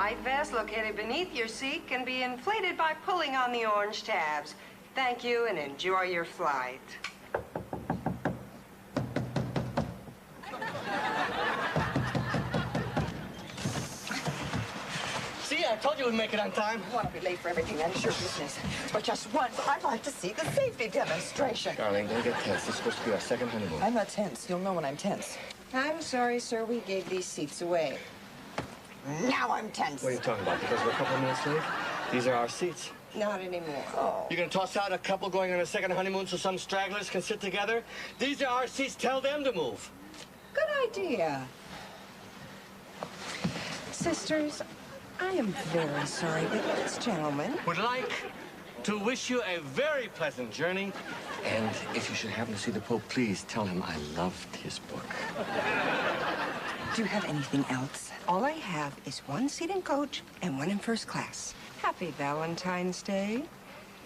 light vest located beneath your seat can be inflated by pulling on the orange tabs. Thank you and enjoy your flight. See, I told you we'd make it on time. I want to be late for everything. That is your business. But just once, I'd like to see the safety demonstration. Darling, don't get tense. This is supposed to be our second honeymoon. I'm not tense. You'll know when I'm tense. I'm sorry, sir. We gave these seats away. Now I'm tense. What are you talking about? Because we're a couple of minutes late? These are our seats. Not anymore. Oh. You're gonna toss out a couple going on a second honeymoon so some stragglers can sit together? These are our seats. Tell them to move. Good idea. Sisters, I am very sorry, but this gentleman Would like to wish you a very pleasant journey. And if you should happen to see the Pope, please tell him I loved his book. Do you have anything else? All I have is one seat in coach and one in first class. Happy Valentine's Day.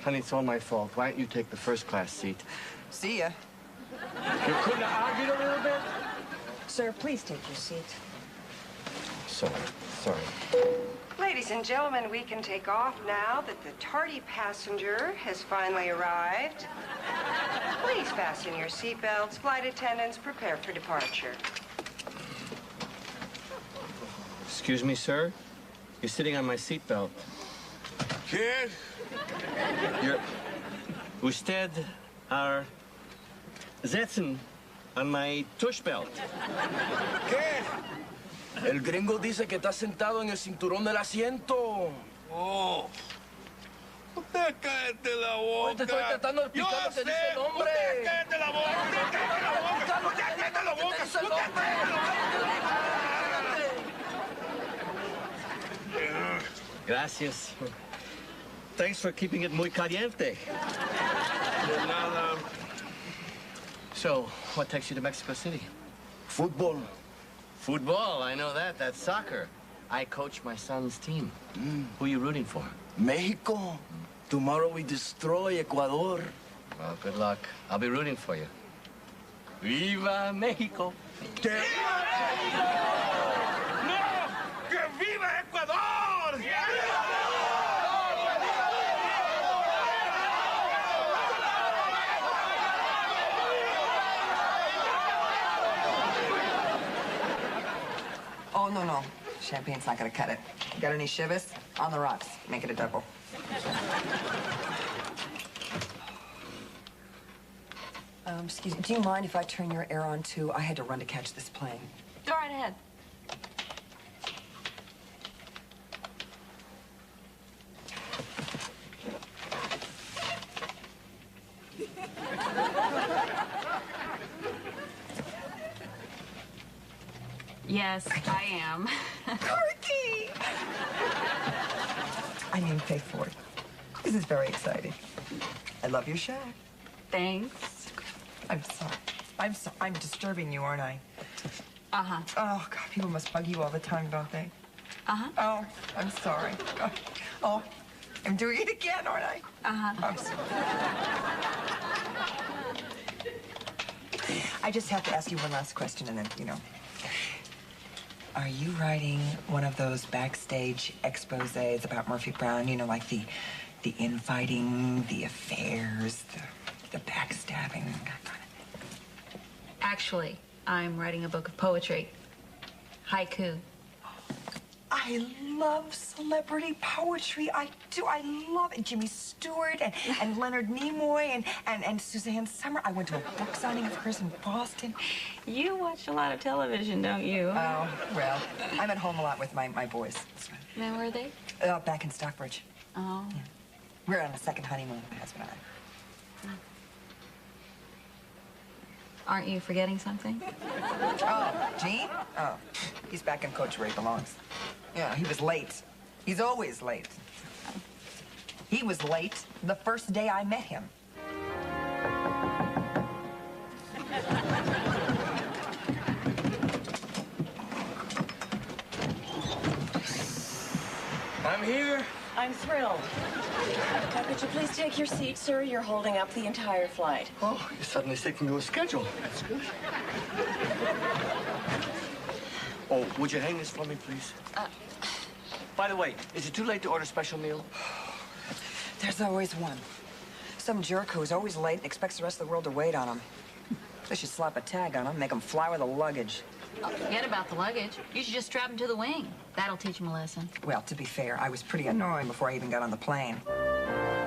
Honey, it's all my fault. Why don't you take the first class seat? See ya. You couldn't have argued a little bit? Sir, please take your seat. Sorry. Ladies and gentlemen, we can take off now that the tardy passenger has finally arrived. Please fasten your seatbelts. Flight attendants, prepare for departure. Excuse me, sir? You're sitting on my seatbelt. Kid? Usted are sitzen on my tush belt. ¿Qué? El gringo dice que está sentado en el cinturón del asiento. Oh. Usted cállate la boca. Te estoy tratando de explicar lo que dice el hombre. Usted cállate la boca. Usted cállate la boca. Usted cállate la boca. Dice el hombre. Gracias. Thanks for keeping it muy caliente. De nada. So, what takes you to Mexico City? Fútbol. Football, I know that. That's soccer. I coach my son's team. Who are you rooting for? México. Tomorrow we destroy Ecuador. Well, good luck. I'll be rooting for you. Viva Mexico. ¡Que viva México! ¡No! ¡Que viva Ecuador! Oh, no. Champagne's not gonna cut it. Got any Chivas? On the rocks. Make it a double. Excuse me. Do you mind if I turn your air on, too? I had to run to catch this plane. Go right ahead. Yes, I am. Corky! I need to pay for it. This is very exciting. I love your shack. Thanks. I'm sorry. I'm disturbing you, aren't I? Uh-huh. Oh, God, people must bug you all the time, don't they? Uh-huh. Oh, I'm sorry. Oh, I'm doing it again, aren't I? Uh-huh. I'm sorry. I just have to ask you one last question, and then, Are you writing one of those backstage exposés about Murphy Brown? Like the infighting, the affairs, the backstabbing, that kind of thing? Actually, I'm writing a book of poetry. Haiku. I love celebrity poetry. I do. I love it. Jimmy Stewart and Leonard Nimoy and Suzanne Sommer. I went to a book signing of hers in Boston. You watch a lot of television, don't you? Oh, well, I'm at home a lot with my boys. Now, where are they? Back in Stockbridge. Oh. Yeah. We're on a second honeymoon, my husband and I. Aren't you forgetting something? Oh, Gene? Oh, he's back in coach where he belongs. Yeah, he was late. He's always late. He was late the first day I met him. I'm here. I'm thrilled. Now, could you please take your seat, sir? You're holding up the entire flight. Oh, you're suddenly sticking to a schedule. That's good. Oh, would you hang this for me, please? By the way, is it too late to order special meal? There's always one. Some jerk who's always late and expects the rest of the world to wait on him. They should slap a tag on him, make him fly with the luggage. Oh, forget about the luggage. You should just strap him to the wing. That'll teach him a lesson. Well, to be fair, I was pretty annoying before I even got on the plane.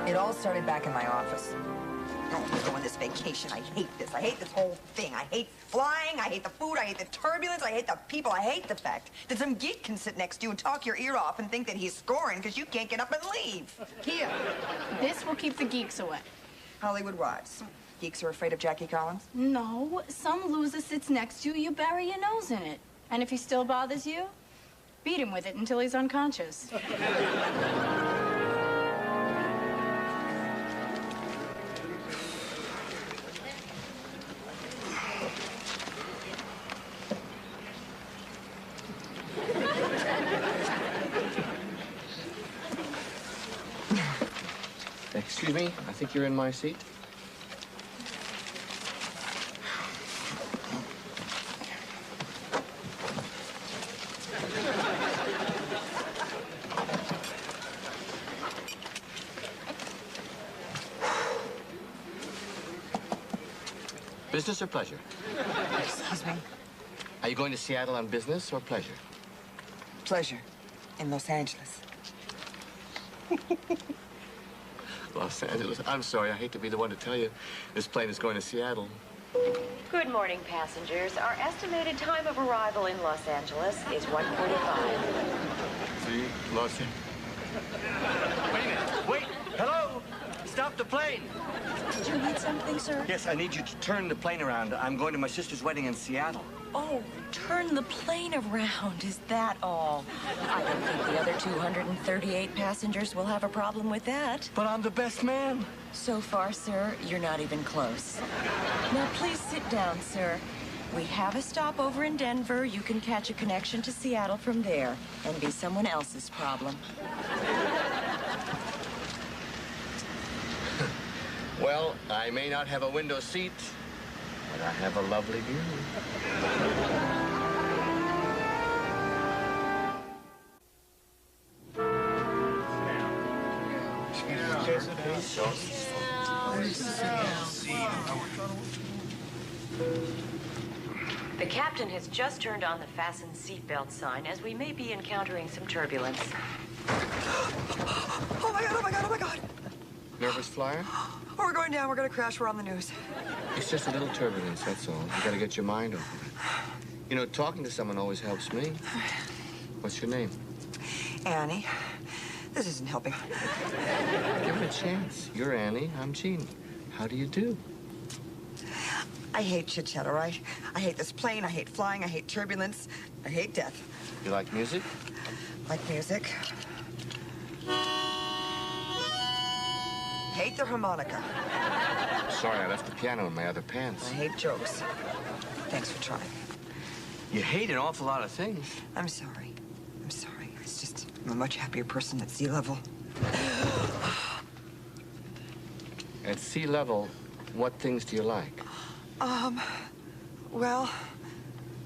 It all started back in my office. Oh, we're going this vacation. I hate this. I hate this whole thing. I hate flying. I hate the food. I hate the turbulence. I hate the people. I hate the fact that some geek can sit next to you and talk your ear off and think that he's scoring because you can't get up and leave. Here, this will keep the geeks away. Hollywood wives. Geeks are afraid of Jackie Collins? No, some loser sits next to you, you bury your nose in it. And if he still bothers you, beat him with it until he's unconscious. Excuse me, I think you're in my seat. Business or pleasure? Excuse me? Are you going to Seattle on business or pleasure? Pleasure. In Los Angeles. Los Angeles. I'm sorry, I hate to be the one to tell you. This plane is going to Seattle. Good morning, passengers. Our estimated time of arrival in Los Angeles is 1:45. See? Los Angeles. Wait a minute. Wait. Hello? Stop the plane. Did you need something, sir? Yes, I need you to turn the plane around. I'm going to my sister's wedding in Seattle. Oh, turn the plane around. Is that all? I don't think the other 238 passengers will have a problem with that. But I'm the best man. So far, sir, you're not even close. Now, please sit down, sir. We have a stopover in Denver. You can catch a connection to Seattle from there and be someone else's problem. Well, I may not have a window seat, but I have a lovely view. The captain has just turned on the fasten seatbelt sign as we may be encountering some turbulence. Oh my God, oh my God, oh my God. Nervous flyer? Oh, we're going down. We're going to crash. We're on the news. It's just a little turbulence, that's all. You gotta get your mind off of it. You know, talking to someone always helps me. What's your name? Annie, this isn't helping. Give it a chance. You're Annie, I'm Gene. How do you do? I hate chit-chat, all right? I hate this plane. I hate flying. I hate turbulence. I hate death. You like music? Like music. Hate the harmonica. Sorry, I left the piano in my other pants. I hate jokes. Thanks for trying. You hate an awful lot of things. I'm sorry. I'm sorry. It's just I'm a much happier person at sea level. At sea level, what things do you like? Well,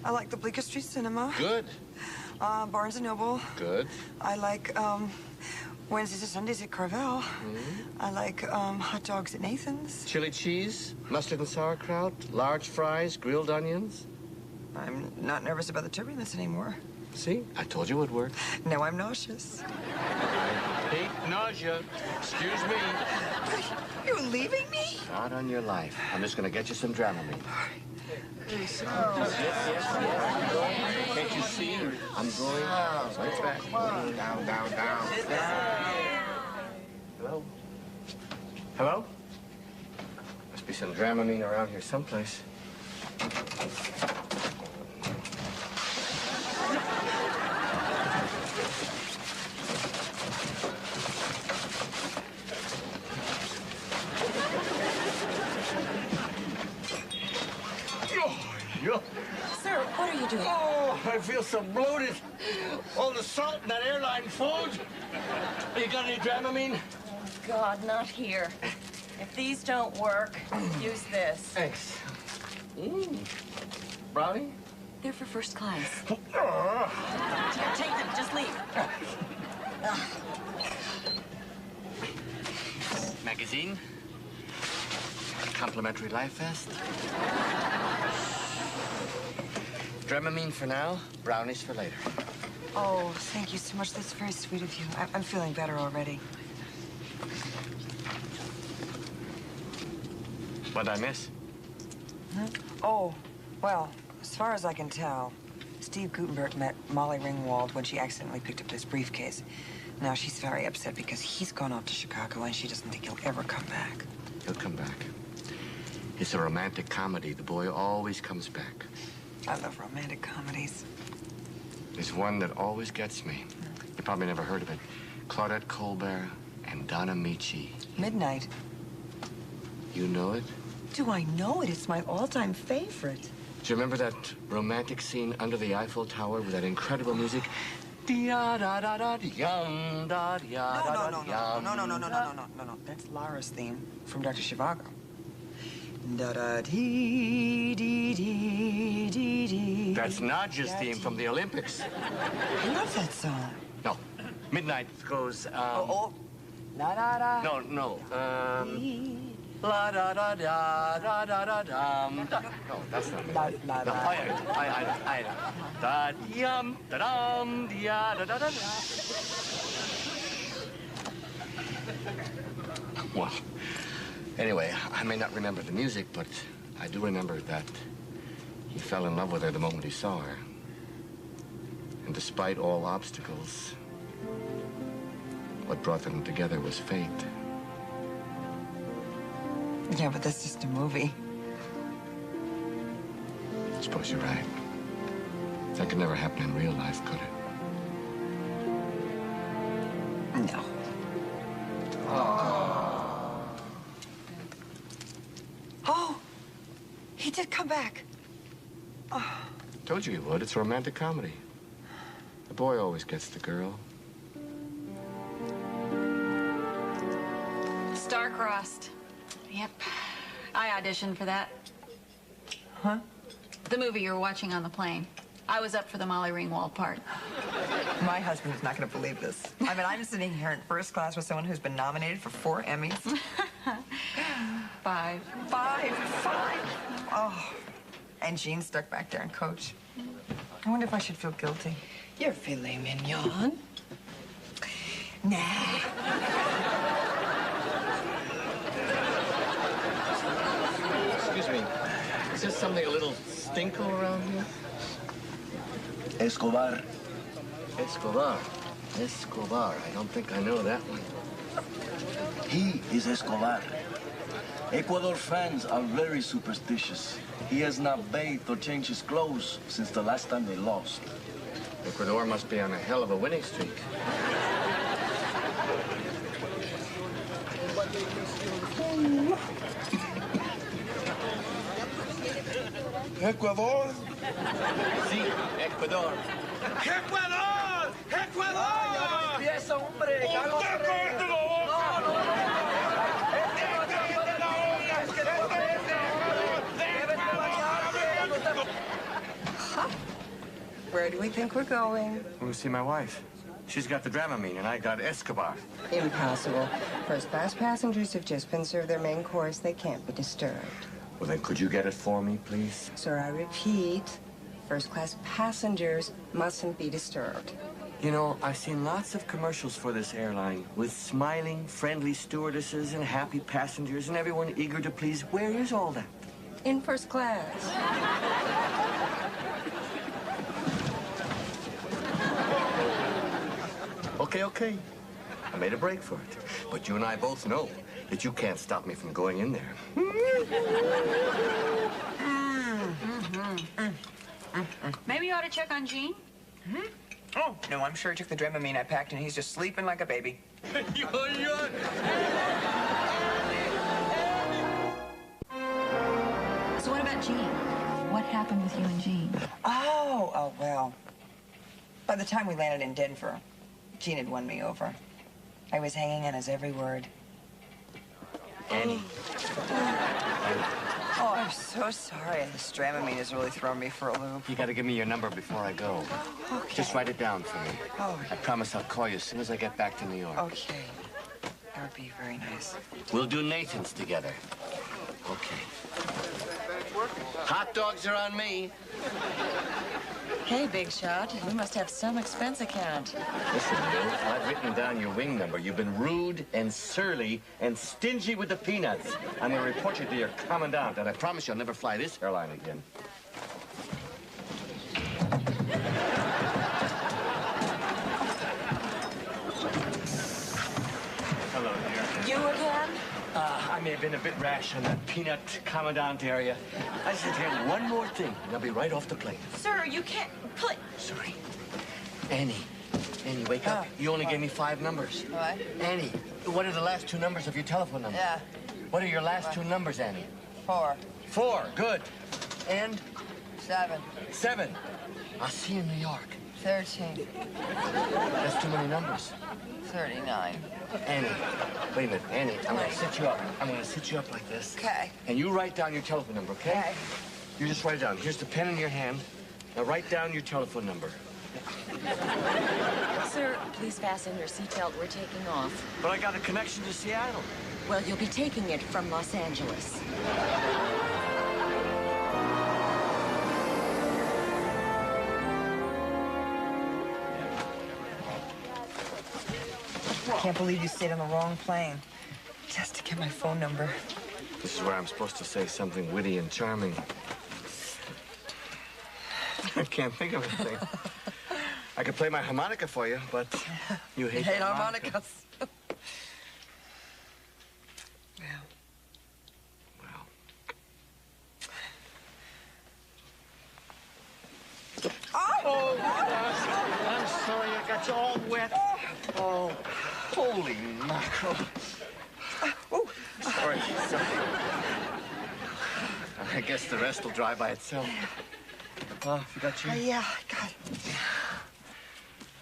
I like the Bleecker Street Cinema. Good. Barnes & Noble. Good. I like, Wednesdays and Sundays at Carvel. I like, hot dogs at Nathan's. Chili cheese, mustard and sauerkraut, large fries, grilled onions. I'm not nervous about the turbulence anymore. See? I told you it would work. Now I'm nauseous. Hate nausea. Excuse me. You're leaving me? Not on your life. I'm just gonna get you some Dramamine. Yes. Can't you see? I'm going right back. Down. Sit down. Hello? Hello? Must be some Dramamine around here someplace. Sir, what are you doing? Oh, I feel so bloated. All the salt in that airline food. You got any Dramamine? God, not here. If these don't work, use this. Thanks. Brownie? They're for first class. Oh. Here, take them. Just leave. Magazine? Complimentary Life Vest? Dramamine for now, brownies for later. Oh, thank you so much. That's very sweet of you. I'm feeling better already. What'd I miss? Huh? Oh, well, as far as I can tell, Steve Gutenberg met Molly Ringwald when she accidentally picked up this briefcase. Now she's very upset because he's gone off to Chicago and she doesn't think he'll ever come back. He'll come back. It's a romantic comedy. The boy always comes back. I love romantic comedies. There's one that always gets me. You probably never heard of it. Claudette Colbert and Donna Michi. Midnight. You know it? Do I know it? It's my all-time favorite. Do you remember that romantic scene under the Eiffel Tower with that incredible music? No. That's Lara's theme from Dr. Zhivago. That's Nadja's theme from the Olympics. I love that song. No. Midnight goes, La da da. No. La da da da da da da dum. No, that's not it. La No, da. I da yum da dum da da da da. Well, anyway, I may not remember the music, but I do remember that he fell in love with her the moment he saw her. And despite all obstacles, what brought them together was fate. Yeah, but that's just a movie. I suppose you're right. That could never happen in real life, could it? No. Oh, he did come back. Oh. Told you he would. It's a romantic comedy. The boy always gets the girl. Star-Crossed. Yep. I auditioned for that. Huh? The movie you were watching on the plane. I was up for the Molly Ringwald part. My husband is not going to believe this. I mean, I'm sitting here in first class with someone who's been nominated for 4 Emmys. 5. 5. Oh, and Jean's stuck back there and coach. I wonder if I should feel guilty. You're filet mignon. Nah. Excuse me. Is there something a little stinkle around here? Escobar. Escobar. Escobar. I don't think I know that one. He is Escobar. Ecuador fans are very superstitious. He has not bathed or changed his clothes since the last time they lost. Ecuador must be on a hell of a winning streak. Ecuador? Sí, Ecuador. ¡Ecuador! ¡Ecuador! Empieza, hombre. Where do we think we're going? We'll see my wife. She's got the Dramamine, and I got Escobar. Impossible. First-class passengers have just been served their main course. They can't be disturbed. Well, then, could you get it for me, please? Sir, I repeat, first-class passengers mustn't be disturbed. You know, I've seen lots of commercials for this airline with smiling, friendly stewardesses and happy passengers and everyone eager to please. Where is all that? In first class. Okay. I made a break for it. But you and I both know that you can't stop me from going in there. Maybe you ought to check on Jean? Oh, no, I'm sure he took the Dramamine I packed and he's just sleeping like a baby. So what about Jean? What happened with you and Jean? Oh, well. By the time we landed in Denver, Jean had won me over. I was hanging on his every word. Annie. Oh, so sorry. This Dramamine has really thrown me for a loop. You gotta give me your number before I go. Okay. Just write it down for me. Oh. I promise I'll call you as soon as I get back to New York. Okay. That would be very nice. We'll do Nathan's together. Okay. Hot dogs are on me. Hey, Big Shot, you must have some expense account. Listen, Bill, I've written down your wing number. You've been rude and surly and stingy with the peanuts. I'm going to report you to your commandant, and I promise you'll never fly this airline again. Hello, dear. You again? I may have been a bit rash on that peanut commandant area. I just hear one more thing, and I'll be right off the plane. Sir, you can't play. Sorry. Annie, wake up. You only gave me 5 numbers. What? Annie, what are the last 2 numbers of your telephone number? Yeah. What are your last 2 numbers, Annie? 4, 4, good. And 7, 7. I'll see you in New York. 13, That's too many numbers. 39. Annie, wait a minute. Annie, I'm going to sit you up. I'm going to sit you up like this. Okay. And you write down your telephone number, okay? Okay. You just write it down. Here's the pen in your hand. Now write down your telephone number. Sir, please fasten your seatbelt. We're taking off. But I got a connection to Seattle. Well, you'll be taking it from Los Angeles. I can't believe you stayed on the wrong plane. Just to get my phone number. This is where I'm supposed to say something witty and charming. I can't think of anything. I could play my harmonica for you, but you hate harmonicas. Well. Well. Oh! I'm sorry, I got you all wet. Oh, holy mackerel. Oh. Sorry. I guess the rest will dry by itself. You got your... Yeah, I got it.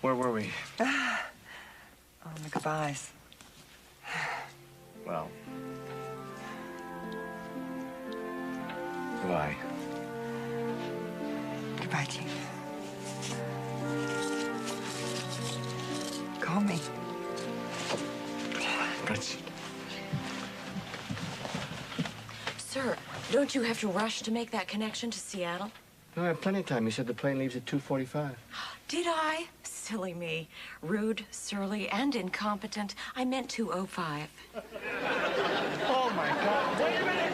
Where were we? Oh, the goodbyes. Well. Goodbye. Goodbye, Chief. Call me. Gotcha. Sir, don't you have to rush to make that connection to Seattle? No, I have plenty of time. You said the plane leaves at 2:45. Did I? Silly me. Rude, surly, and incompetent. I meant 2:05. Oh, my God. Wait a minute.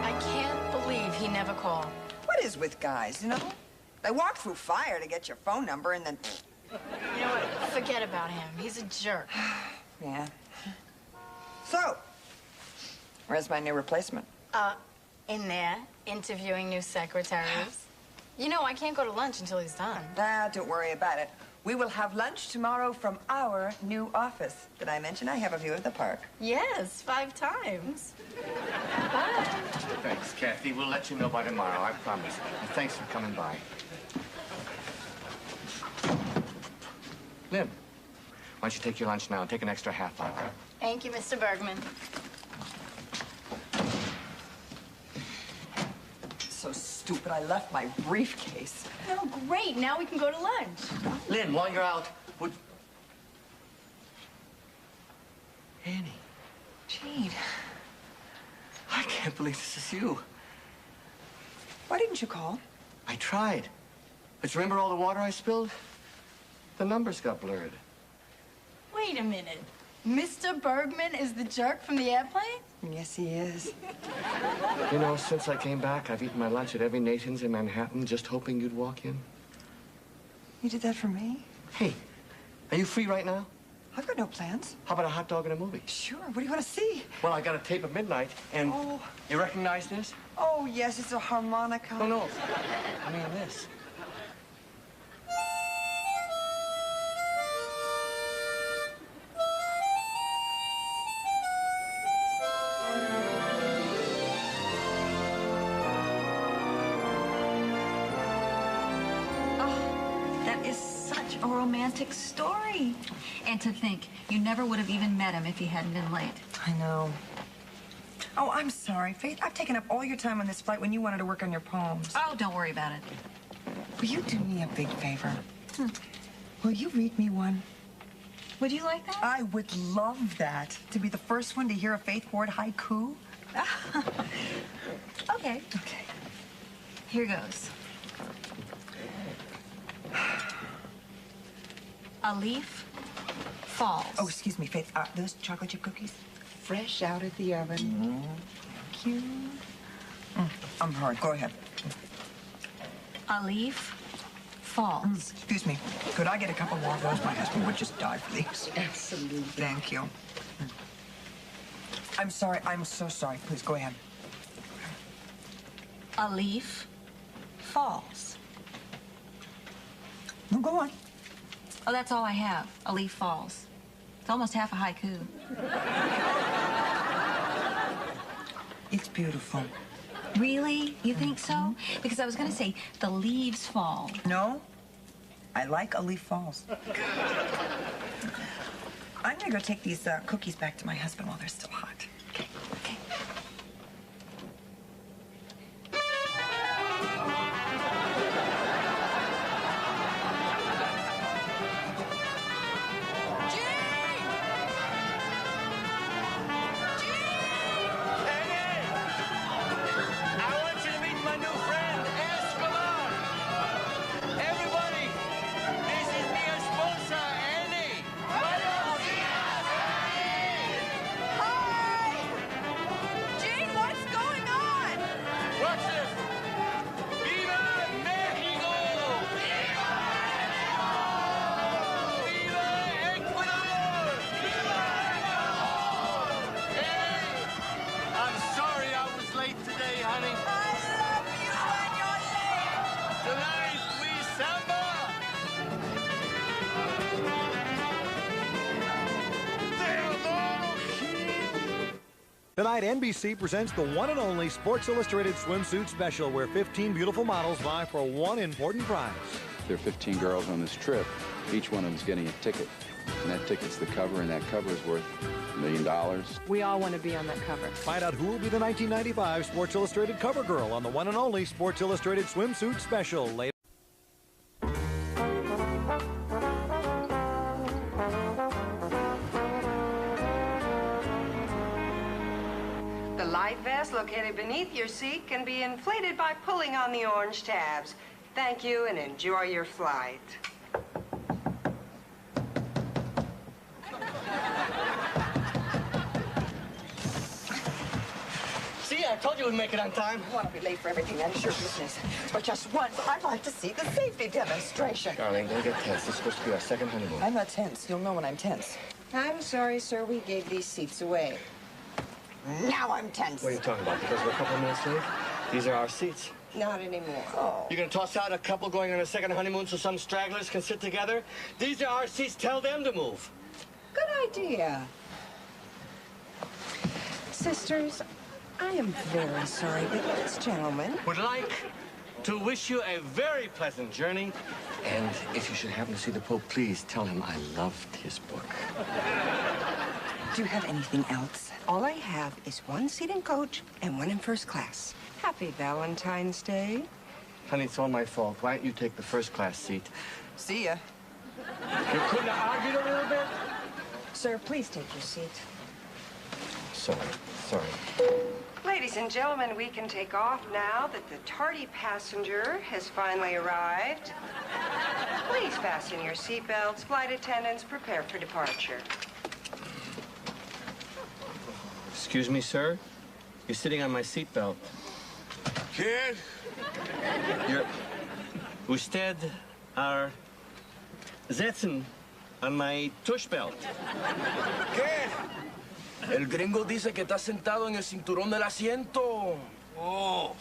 I can't believe he never called. What is with guys, you know? They walk through fire to get your phone number and then... You know what? Forget about him. He's a jerk. Yeah. So, where's my new replacement? In there, interviewing new secretaries. You know, I can't go to lunch until he's done. Don't worry about it. We will have lunch tomorrow from our new office. Did I mention I have a view of the park? Yes, 5 times. Thanks, Kathy. We'll let you know by tomorrow, I promise. And thanks for coming by. Lynn, why don't you take your lunch now and take an extra half hour? Thank you, Mr. Bergman. So stupid, I left my briefcase. Oh, great. Now we can go to lunch. Lynn, while you're out, would... Annie. Gene, I can't believe this is you. why didn't you call? I tried. But you remember all the water I spilled? The numbers got blurred. Wait a minute. Mr. Bergman is the jerk from the airplane? Yes, he is. You know, since I came back, I've eaten my lunch at every Nathan's in Manhattan, just hoping you'd walk in. You did that for me? Hey, are you free right now? I've got no plans. How about a hot dog and a movie? Sure, what do you want to see? Well, I got a tape at midnight, and Oh. you recognize this? Oh, yes, it's a harmonica. Oh, no. I mean this. That is such a romantic story. worry. And to think, you never would have even met him if he hadn't been late. I know. Oh, I'm sorry, Faith. I've taken up all your time on this flight when you wanted to work on your poems. Oh, don't worry about it. Will you do me a big favor? Will you read me one? Would you like that? I would love that. To be the first one to hear a Faith Ward haiku. Okay. Okay. Here goes. A leaf falls. Oh, excuse me, Faith. Those chocolate chip cookies? Fresh out of the oven. Cute. I'm hard. Go ahead. A leaf falls. Excuse me. Could I get a couple more of those? My husband would just die for these. Absolutely. Thank you. I'm sorry. I'm so sorry. Please, go ahead. A leaf falls. No, go on. Oh, that's all I have. A leaf falls. It's almost half a haiku. It's beautiful. Really? You think so? Because I was going to say the leaves fall. No, I like a leaf falls. I'm gonna go take these cookies back to my husband while they're still hot. Okay. Okay. I want you to meet my new friend, Escobar. Everybody, this is mi esposa, Annie. Buenos días, Annie. Hi! Gene, what's going on? Watch this. Viva Mexico! Viva Mexico! Viva Ecuador! Viva Ecuador! Hey, I'm sorry I was late today, honey. I love you and your leg. Tonight we samba. Tonight, NBC presents the one and only Sports Illustrated swimsuit special, where 15 beautiful models vie for one important prize. There are 15 girls on this trip. Each one of them's getting a ticket. And that ticket's the cover, and that cover is worth $1 million. We all want to be on that cover. Find out who will be the 1995 Sports Illustrated cover girl on the one and only Sports Illustrated swimsuit special. Later. The life vest located beneath your seat can be inflated by pulling on the orange tabs. Thank you and enjoy your flight. See, I told you we'd make it on time. I want to be late for everything. That is your business. But just once, I'd like to see the safety demonstration. Darling, don't get tense. This is supposed to be our second honeymoon. I'm not tense. You'll know when I'm tense. I'm sorry, sir. We gave these seats away. Now I'm tense. What are you talking about? Because we're a couple of minutes late? These are our seats. Not anymore. You're gonna toss out a couple going on a second honeymoon so some stragglers can sit together? These are our seats. Tell them to move. Good idea. Sisters, I am very sorry, but this gentleman... Would like to wish you a very pleasant journey. And if you should happen to see the Pope, please tell him I loved his book. Do you have anything else? All I have is one seat in coach and one in first class. Happy Valentine's Day. Honey, it's all my fault. Why don't you take the first class seat? See ya. You couldn't have argued a little bit? Sir, please take your seat. Sorry. Ladies and gentlemen, we can take off now that the tardy passenger has finally arrived. Please fasten your seatbelts. Flight attendants, prepare for departure. Excuse me, sir? You're sitting on my seatbelt. Kid? You're... Usted are... Setzen on my tush belt. ¿Qué? El gringo dice que está sentado en el cinturón del asiento. Oh.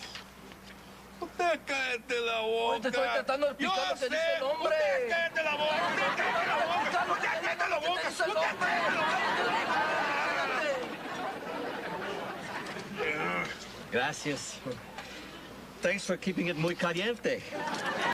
Usted cállate la boca. Te estoy tratando de explicar lo que dice el hombre. Usted cállate la boca. Usted cállate la boca. Usted cállate la boca. Dice el hombre. Gracias. Thanks for keeping it muy caliente.